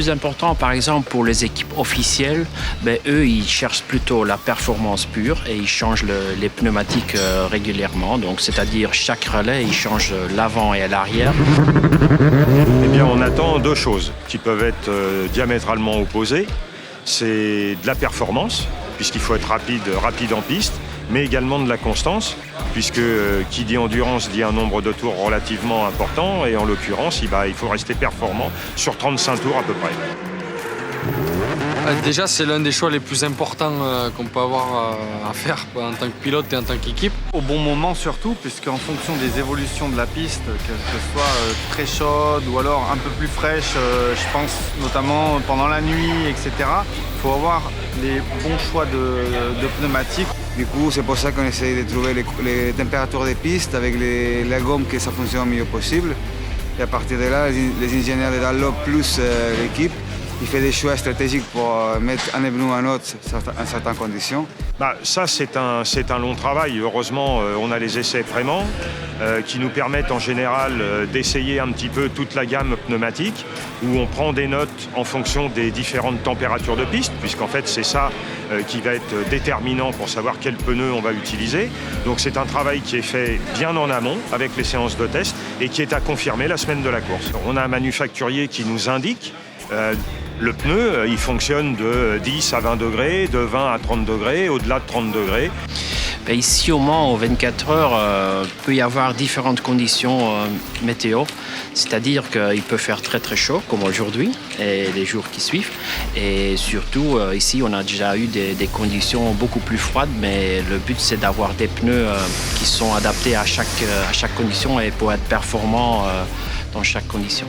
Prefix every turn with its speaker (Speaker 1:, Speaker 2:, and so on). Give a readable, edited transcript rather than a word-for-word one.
Speaker 1: plus important, par exemple, pour les équipes officielles, eux, ils cherchent plutôt la performance pure et ils changent les pneumatiques régulièrement. Donc, c'est-à-dire chaque relais, ils changent l'avant et l'arrière.
Speaker 2: Eh bien, on attend deux choses qui peuvent être diamétralement opposées. C'est de la performance, puisqu'il faut être rapide en piste, mais également de la constance, puisque qui dit endurance dit un nombre de tours relativement important, et en l'occurrence, il faut rester performant sur 35 tours à peu près.
Speaker 3: Déjà, c'est l'un des choix les plus importants qu'on peut avoir à faire en tant que pilote et en tant qu'équipe.
Speaker 4: Au bon moment surtout, puisqu'en fonction des évolutions de la piste, que ce soit très chaude ou alors un peu plus fraîche, je pense notamment pendant la nuit, etc. Il faut avoir les bons choix de pneumatiques.
Speaker 5: Du coup, c'est pour ça qu'on essaie de trouver les températures des pistes avec la gomme que ça fonctionne le mieux possible. Et à partir de là, les ingénieurs de Dunlop plus l'équipe, il fait des choix stratégiques pour mettre un pneu ou un autre en certaines conditions.
Speaker 2: Ça, c'est un long travail. Heureusement, on a les essais Frémant qui nous permettent en général d'essayer un petit peu toute la gamme pneumatique, où on prend des notes en fonction des différentes températures de piste, puisqu'en fait, c'est ça qui va être déterminant pour savoir quel pneu on va utiliser. Donc, c'est un travail qui est fait bien en amont avec les séances de test et qui est à confirmer la semaine de la course. On a un manufacturier qui nous indique le pneu, il fonctionne de 10 à 20 degrés, de 20 à 30 degrés, au-delà de 30 degrés.
Speaker 1: Ici, au Mans, aux 24 heures, il peut y avoir différentes conditions météo. C'est-à-dire qu'il peut faire très très chaud, comme aujourd'hui, et les jours qui suivent. Et surtout, ici, on a déjà eu des conditions beaucoup plus froides, mais le but, c'est d'avoir des pneus qui sont adaptés à chaque condition et pour être performants dans chaque condition.